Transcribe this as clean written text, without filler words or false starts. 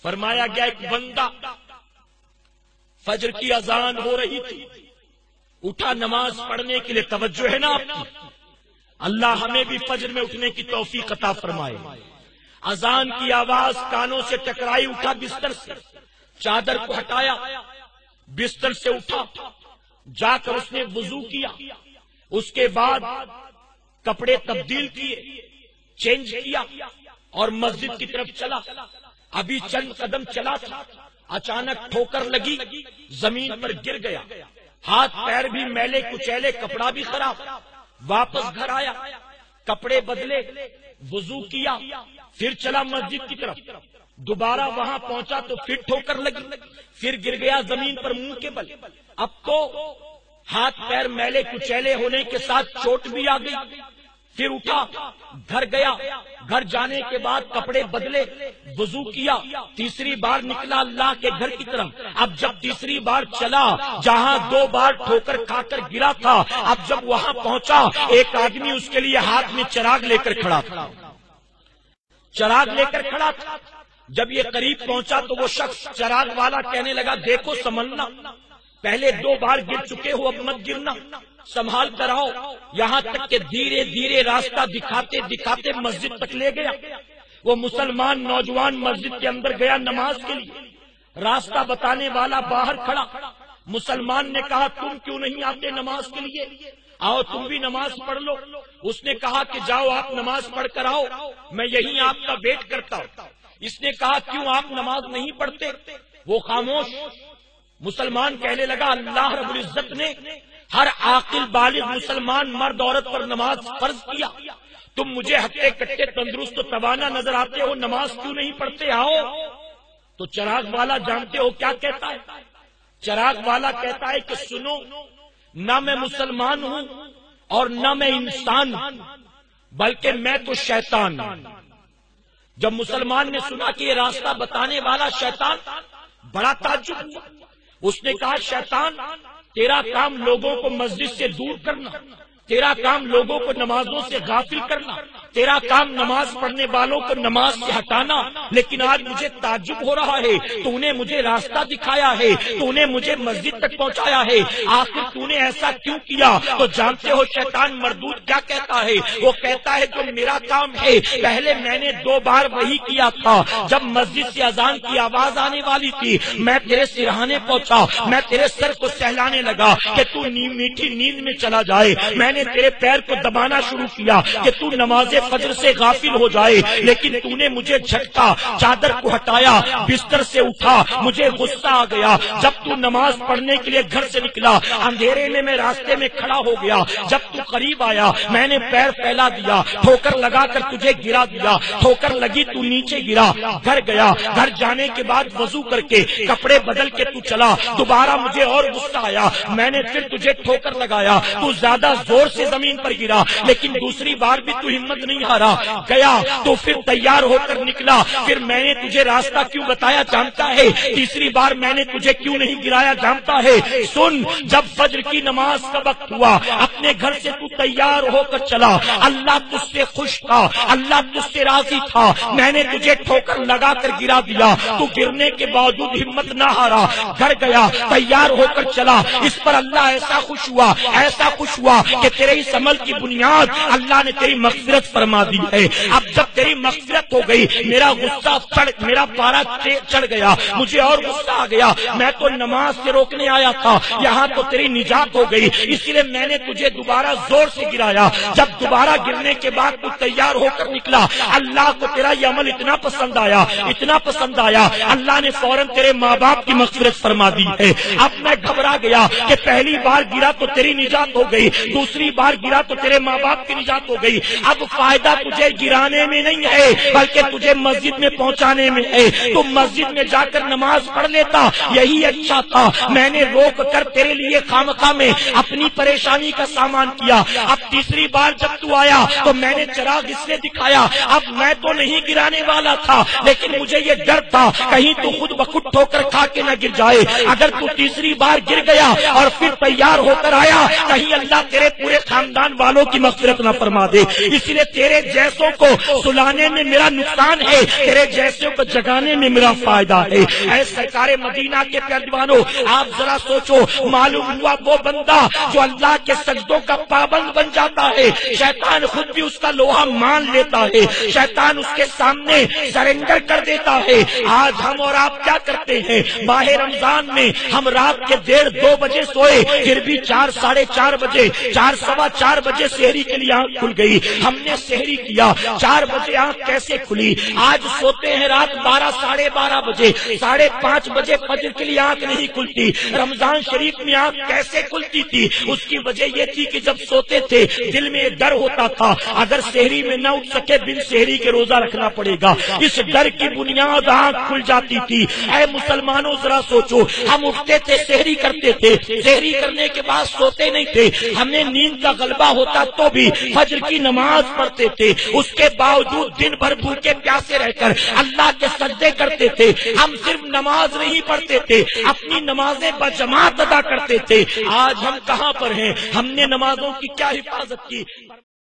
فرمایا گیا ایک بندہ فجر کی اذان ہو رہی تھی، اٹھا نماز پڑھنے کے لیے، توجہ ہے نا آپ کی، اللہ ہمیں بھی فجر میں اٹھنے کی توفیق عطا فرمائے۔ اذان کی آواز کانوں سے ٹکرائی، اٹھا بستر سے، چادر کو ہٹایا، بستر سے اٹھا، جا کر اس نے وضو کیا، اس کے بعد کپڑے تبدیل کیے، چینج کیا اور مسجد کی طرف چلا۔ ابھی چند قدم چلا تھا، اچانک ٹھوکر لگی، زمین پر گر گیا، ہاتھ پیر بھی میلے کچیلے، کپڑا بھی خراب۔ واپس گھر آیا، کپڑے بدلے، وضو کیا، پھر چلا مسجد کی طرف، دوبارہ وہاں پہنچا تو پھر ٹھوکر لگی، پھر گر گیا زمین پر منہ کے بل۔ اب تو ہاتھ پیر میلے کچیلے ہونے کے ساتھ چوٹ بھی آ گئی، پھر اٹھا، گھر گیا، گھر جانے کے بعد کپڑے بدلے، وضو کیا، تیسری بار نکلا اللہ کے گھر کی طرف۔ اب جب تیسری بار چلا، جہاں 2 بار ٹھوکر کھا کر گرا تھا، اب جب وہاں پہنچا، ایک آدمی اس کے لیے ہاتھ میں چراغ لے کر کھڑا تھا، چراغ لے کر کھڑا تھا۔ جب یہ قریب پہنچا تو وہ شخص چراغ والا کہنے لگا، دیکھو سنبھلنا، پہلے 2 بار گر چکے ہو، اب مت گرنا، سنبھال کر آؤ۔ یہاں تک کہ دھیرے دھیرے راستہ دکھاتے دکھاتے مسجد تک لے گیا۔ وہ مسلمان نوجوان مسجد کے اندر گیا نماز کے لیے، راستہ بتانے والا باہر کھڑا۔ مسلمان نے کہا، تم کیوں نہیں آتے نماز کے لیے؟ آؤ تم بھی نماز پڑھ لو۔ اس نے کہا کہ جاؤ آپ نماز پڑھ کر آؤ، میں یہیں آپ کا ویٹ کرتا ہوں۔ اس نے کہا، کیوں آپ نماز نہیں پڑھتے؟ وہ خاموش۔ مسلمان کہنے لگا، اللہ رب العزت نے ہر عاقل بالغ مسلمان مرد عورت پر نماز فرض کیا، تم مجھے ہٹے کٹے تندرست و توانا نظر آتے ہو، نماز کیوں نہیں پڑھتے؟ آؤ۔ تو چراغ والا جانتے ہو کیا کہتا ہے؟ چراغ والا کہتا ہے کہ سنو، نہ میں مسلمان ہوں اور نہ میں انسان ہوں، بلکہ میں تو شیطان ہوں۔ جب مسلمان نے سنا کہ یہ راستہ بتانے والا شیطان، بڑا تعجب ہوا۔ اس نے کہا، شیطان، تیرا کام لوگوں کو مسجد سے دور کرنا، تیرا کام لوگوں کو نمازوں سے غافل کرنا، تیرا کام نماز پڑھنے والوں کو نماز سے ہٹانا، لیکن آج مجھے تعجب ہو رہا ہے، تو نے مجھے راستہ دکھایا ہے، تو نے مجھے مسجد تک پہنچایا ہے، آخر تو نے ایسا کیوں کیا؟ تو جانتے ہو شیطان مردود کیا کہتا ہے؟ وہ کہتا ہے جو میرا کام ہے، پہلے میں نے 2 بار وہی کیا تھا، جب مسجد سے اذان کی آواز آنے والی تھی، میں تیرے سرہانے پہنچا، میں تیرے سر کو سہلانے لگا کہ تو میٹھی نیند میں چلا جائے، میں نے تیرے پیر کو دبانا شروع کیا کہ تو نماز فجر سے غافل ہو جائے، لیکن تو نے مجھے جھٹکا، چادر کو ہٹایا، بستر سے اٹھا، مجھے غصہ آ گیا۔ جب تو نماز پڑھنے کے لیے گھر سے نکلا، اندھیرے میں راستے میں کھڑا ہو گیا، جب تو قریب آیا، میں نے پیر پھیلا دیا، ٹھوکر لگا کر تجھے گرا دیا، ٹھوکر لگی تو نیچے گرا، گھر گیا، گھر جانے کے بعد وضو کر کے کپڑے بدل کے تو چلا، دوبارہ مجھے اور غصہ آیا، میں نے پھر تجھے ٹھوکر لگایا، تو زیادہ زور سے زمین پر گرا، لیکن دوسری بار بھی تو ہمت نہیں ہارا، گیا تو پھر تیار ہو کر نکلا، پھر میں نے تجھے راستہ کیوں بتایا جانتا ہے؟ تیسری بار میں نے تجھے کیوں نہیں گرایا جانتا ہے؟ سن، جب فجر کی نماز کا وقت ہوا، اپنے گھر سے تو تیار ہو کر چلا، اللہ تجھ سے خوش تھا، اللہ تجھ سے راضی تھا، میں نے تجھے ٹھوکر لگا کر گرا دیا، تو گرنے کے باوجود ہمت نہ ہارا، گھر گیا، تیار ہو کر چلا، اس پر اللہ ایسا خوش ہوا، ایسا خوش ہوا کہ تیرے اس عمل کی بنیاد اللہ نے تیری مغفرت فرما دی ہے۔ اب جب تیری مغفرت ہو گئی، میرا غصہ میرا پارا چڑھ گیا، مجھے اور غصہ آ گیا، میں تو نماز سے روکنے آیا تھا، یہاں تو تیری نجات ہو گئی، اس لیے میں نے تجھے دوبارہ زور سے گرایا۔ جب دوبارہ گرنے کے بعد تو تیار ہو کر نکلا، اللہ کو تیرا یہ عمل اتنا پسند آیا، اتنا پسند آیا، اللہ نے فوراً تیرے ماں باپ کی مغفرت فرما دی ہے۔ اب میں گھبرا گیا کہ پہلی بار گرا تو تیری نجات ہو گئی، دوسری بار گرا تو تیرے ماں باپ کی نجات ہو گئی، اب فائدہ تجھے گرانے میں نہیں ہے بلکہ تجھے مسجد میں پہنچانے میں ہے، تو مسجد میں جا کر نماز پڑھ لیتا، یہی اچھا تھا، میں نے روک کر تیرے لیے خامخواہ میں اپنی پریشانی کا سامان کیا۔ اب تیسری بار جب تو آیا تو میں نے چراغ اس لیے دکھایا، اب میں تو نہیں گرانے والا تھا، لیکن مجھے یہ ڈر تھا کہیں تو خود بخود ٹھوکر کھا کے نہ گر جائے، اگر تو تیسری بار گر گیا اور پھر تیار ہو کر آیا، کہیں اللہ تیرے پورے خاندان والوں کی مغفرت نہ فرما دے، اس لیے تیرے جیسوں کو سلانے میں میرا نقصان ہے، تیرے جیسے کو جگانے میں میرا فائدہ ہے۔ اے سرکار مدینہ کے پیروانوں، آپ ذرا سوچو، معلوم ہوا وہ بندہ جو اللہ کے سجدوں کا پابند بن جاتا ہے، شیطان خود بھی اس کا لوہا مان لیتا ہے، شیطان اس کے سامنے سرنڈر کر دیتا ہے۔ آج ہم اور آپ کیا کرتے ہیں؟ ماہ رمضان میں ہم رات کے 1:30 بجے سوئے، پھر بھی 4 ساڑھے 4 بجے 4 سوا 4 بجے سحری کے لیے آنکھ کھل گئی، ہم نے سحری کیا، 4 بجے آنکھ کیسے کھلی؟ آج سوتے ہیں رات 12 ساڑھے 12 بجے، 5:30 بجے فجر کے لیے آنکھ نہیں کھلتی۔ رمضان شریف میں آنکھ کیسے کھلتی تھی؟ اس کی وجہ یہ تھی کہ جب سوتے تھے دل میں ڈر ہوتا تھا، اگر سحری میں نہ اٹھ سکے بن سحری کے روزہ رکھنا پڑے گا، اس ڈر کی بنیاد آنکھ کھل جاتی تھی۔ اے مسلمانوں ذرا سوچو، ہم اٹھتے تھے سحری کرتے تھے، سحری کرنے کے بعد سوتے نہیں تھے، ہمیں نیند کا غلبہ ہوتا تو بھی فجر کی نماز پڑھتے تھے، اس کے باوجود دن بھر بھوکے پیاسے رہ کر اللہ کے سجدے کرتے تھے۔ ہم صرف نماز نہیں پڑھتے تھے، اپنی نمازیں بجماعت ادا کرتے تھے۔ آج ہم کہاں پر ہیں؟ ہم نے نمازوں کی کیا حفاظت کی؟